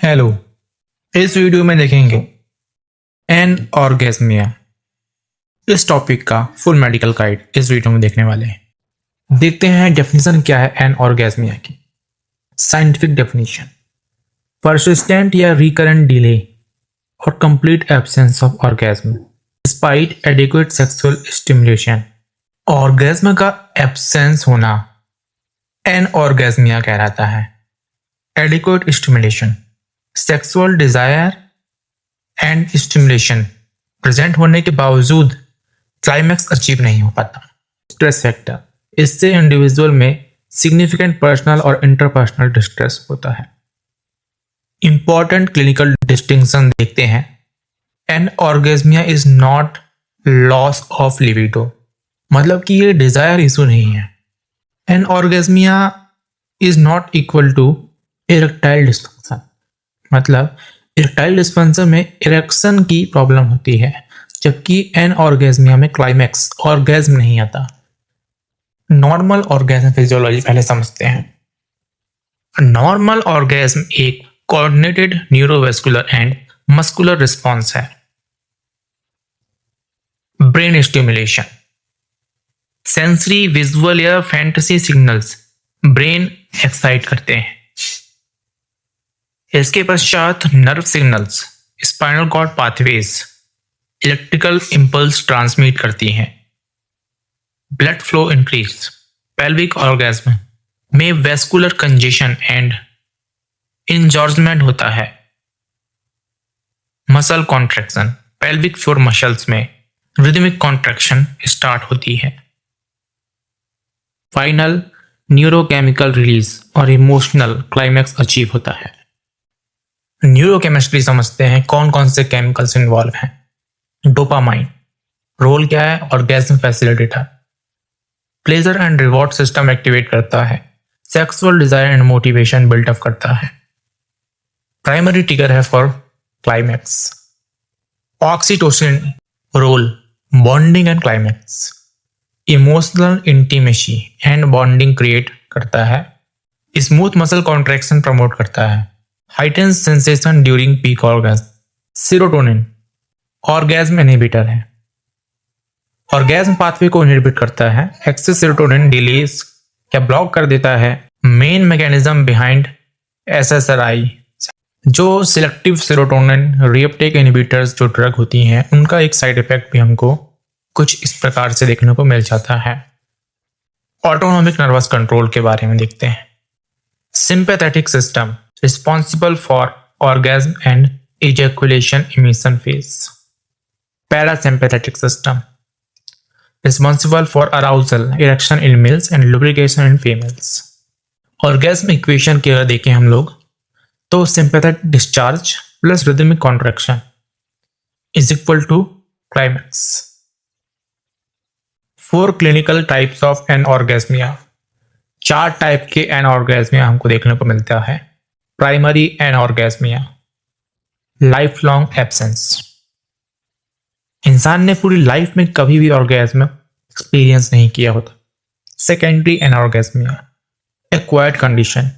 Hello. इस video में देखेंगे एनऑर्गेस्मिया। इस टॉपिक का फुल मेडिकल गाइड इस वीडियो में देखने वाले हैं। देखते हैं डेफिनेशन क्या है एनऑर्गेस्मिया की। साइंटिफिक डेफिनेशन: परसिस्टेंट या रिकरेंट डिले और complete absence of orgasm despite adequate sexual stimulation. Orgasm का एब्सेंस होना एनऑर्गेस्मिया कहलाता है। Adequate stimulation: sexual desire and stimulation present होने के बावजूद क्लाइमैक्स अचीव नहीं हो पाता। स्ट्रेस फैक्टर: इससे इंडिविजुअल में सिग्निफिकेंट पर्सनल और इंटरपर्सनल डिस्ट्रेस होता है। इंपॉर्टेंट क्लिनिकल डिस्टिंक्शन देखते हैं। Anorgasmia is not loss of libido, मतलब कि ये डिजायर इशू नहीं है। Anorgasmia is not equal to erectile dysfunction, मतलब इरेक्टाइल डिस्फंक्शन में इरेक्शन की प्रॉब्लम होती है, जबकि एनऑर्गेस्मिया में क्लाइमैक्स ऑर्गेज्म नहीं आता। नॉर्मल ऑर्गेज्म फिजियोलॉजी पहले समझते हैं। नॉर्मल ऑर्गेज्म एक coordinated neurovascular and muscular response है। ब्रेन स्टिमुलेशन: सेंसरी, विजुअल या फैंटेसी सिग्नल्स ब्रेन एक्साइट करते हैं। इसके पश्चात nerve signals, spinal cord pathways electrical impulse transmit करती हैं। Blood flow increase: pelvic orgasm में वेस्कुलर कंजेशन एंड इंजॉर्जमेंट होता है। Muscle contraction: pelvic floor muscles में रिदमिक कॉन्ट्रैक्शन स्टार्ट होती है। फाइनल न्यूरोकेमिकल रिलीज और इमोशनल क्लाइमैक्स अचीव होता है। न्यूरोकेमिस्ट्री समझते हैं कौन कौन से केमिकल्स इन्वॉल्व हैं। डोपामाइन रोल क्या है? Orgasm facilitator. Pleasure and reward system activate करता है। Sexual desire and motivation buildup करता है। प्राइमरी ट्रिगर है for climax. Oxytocin role bonding and climax. Emotional intimacy and bonding create करता है। स्मूथ मसल कॉन्ट्रैक्शन प्रमोट करता है। Heightens sensation during peak orgasm. Serotonin orgasm inhibitor है। Orgasm pathway को inhibit करता है। एक्सेस सेरोटोनिन डिलीज या ब्लॉक कर देता है। मेन मैकेनिज्म बिहाइंड एसएसआरआई, जो सिलेक्टिव सेरोटोनिन रीअपटेक इनहिबिटर्स जो ड्रग होती हैं, उनका एक साइड इफेक्ट भी हमको कुछ इस प्रकार से देखने को मिल जाता है। ऑटोनॉमिक नर्वस कंट्रोल के बारे में देखते हैं। Sympathetic system responsible for orgasm and ejaculation emission phase. Parasympathetic system responsible for arousal, erection in males and lubrication in females. Orgasm equation की अगर देखें हम लोग तो sympathetic discharge plus rhythmic contraction is equal to climax. 4 clinical types of anorgasmia. 4 type के एनऑर्गेस्मिया हमको देखने को मिलता है। प्राइमरी एनऑर्गेस्मिया, लाइफ लॉन्ग एब्सेंस, इंसान ने पूरी लाइफ में कभी भी ऑर्गेस्म एक्सपीरियंस नहीं किया होता। सेकेंडरी एनऑर्गेस्मिया, एक्वायर्ड कंडीशन,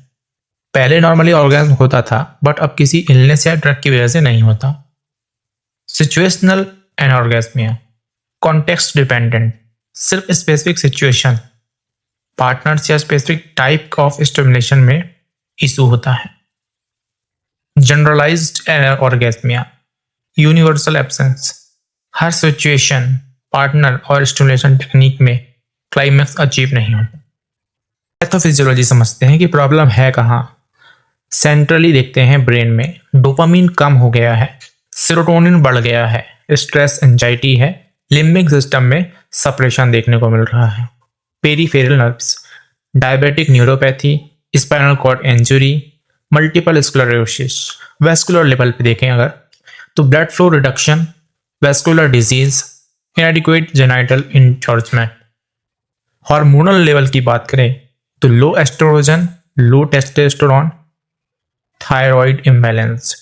पहले नॉर्मली ऑर्गेस्म होता था बट अब किसी इलनेस या ड्रग की वजह से नहीं होता। सिचुएशनल एनऑर्गेस्मिया, कॉन्टेक्स्ट डिपेंडेंट, सिर्फ स्पेसिफिक सिचुएशन, पार्टनर्स या स्पेसिफिक टाइप ऑफ स्टिमुलेशन में इशू होता है। जनरलाइज्ड ऑर्गेस्मिया, यूनिवर्सल एब्सेंस, हर सिचुएशन, पार्टनर और स्टिमुलेशन टेक्निक में क्लाइमैक्स अचीव नहीं होता। पैथोफिजियोलॉजी समझते हैं कि प्रॉब्लम है कहाँ। सेंट्रली देखते हैं ब्रेन में डोपामीन कम हो गया है, सेरोटोनिन बढ़ गया है, स्ट्रेस एंजाइटी है, लिम्बिक सिस्टम में सप्रेशन देखने को मिल रहा है। Peripheral nerves, diabetic neuropathy, spinal cord injury, multiple sclerosis. Vascular level पे देखें अगर तो blood flow reduction, vascular disease, inadequate genital engorgement. Hormonal level की बात करें तो low estrogen, low testosterone, thyroid imbalance.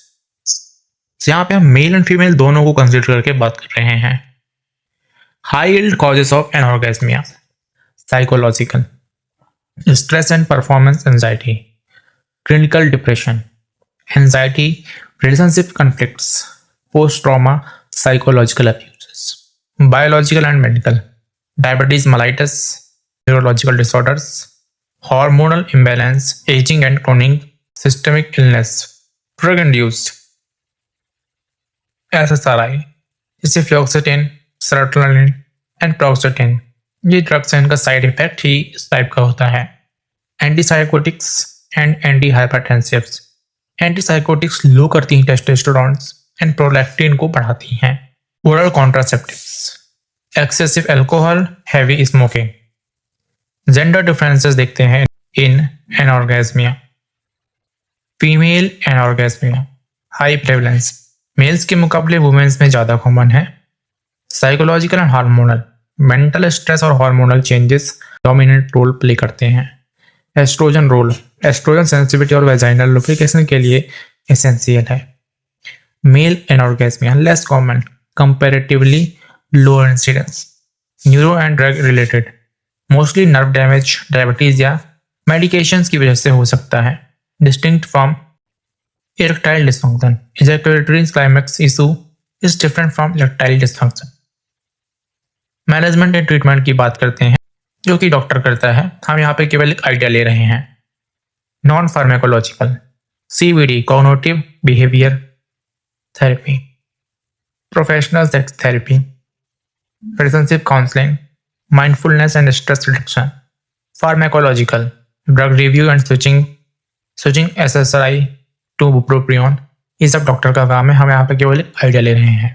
यहाँ पे हम मेल एंड फीमेल दोनों को कंसीडर करके बात कर रहे हैं। High yield causes of anorgasmia: psychological, stress and performance anxiety, clinical depression, anxiety, relationship conflicts, post trauma, psychological abuses, biological and medical, diabetes mellitus, neurological disorders, hormonal imbalance, aging and chronic systemic illness, drug induced SSRI, जैसे फ्लोक्सेटिन, सर्ट्रोलिन and प्रोक्सेटिन। ये drugs हैं, इनका side effect ही इस type का होता है। Antipsychotics and anti hypertensives. Antipsychotics low करती हैं टेस्टोस्टेरोन एंड प्रोलैक्टिन को बढ़ाती हैं। Oral contraceptives, excessive alcohol, heavy smoking. Gender differences देखते हैं in anorgasmia. Female anorgasmia high prevalence, males के मुकाबले वुमेन्स में ज़्यादा कॉमन है। Psychological and hormonal, mental stress और hormonal changes dominant role play करते हैं। एस्ट्रोजन रोल, एस्ट्रोजन सेंसिटिविटी और वेजाइनल लुब्रिकेशन के लिए एसेंशियल है। Male anorgasmia less common, comparatively low incidence. Neuro and drug related, mostly nerve damage, diabetes या medications की वजह से हो सकता है। Distinct from erectile dysfunction, ejaculatory climax issue is different from erectile dysfunction. Management and treatment की बात करते हैं, जो कि डॉक्टर करता है, हम यहाँ पे केवल एक आइडिया ले रहे हैं। Non pharmacological, CBT cognitive behaviour therapy, professional sex therapy, relationship counselling, mindfulness and stress reduction. Pharmacological, drug review and switching SSRI to bupropion. ये सब डॉक्टर का काम है, हम यहाँ पे केवल एक आइडिया ले रहे हैं।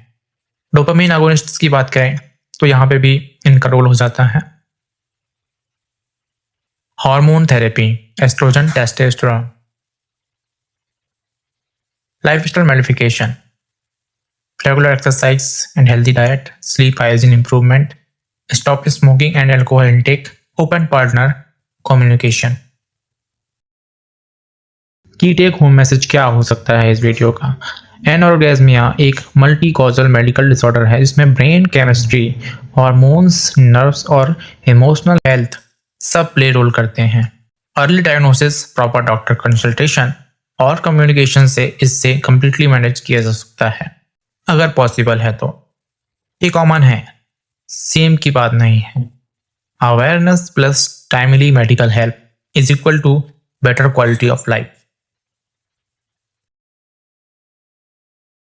डोपामिन अगोनिस्ट्स की बात करें तो यहाँ पे भी इनका रोल हो जाता है। Hormone therapy, oestrogen, testosterone. Lifestyle modification, regular exercise and healthy diet, sleep hygiene improvement, stop smoking and alcohol intake, open partner communication. Key take home message क्या हो सकता है इस वीडियो का? एनऑर्गेस्मिया एक मल्टी कॉजल मेडिकल डिसऑर्डर है जिसमें brain chemistry, hormones, nerves और इमोशनल हेल्थ सब प्ले रोल करते हैं। Early diagnosis, proper doctor consultation और कम्युनिकेशन से इससे कंप्लीटली मैनेज किया जा सकता है अगर पॉसिबल है तो। ये कॉमन है, सेम की बात नहीं है। Awareness plus timely medical help is equal to better quality of life.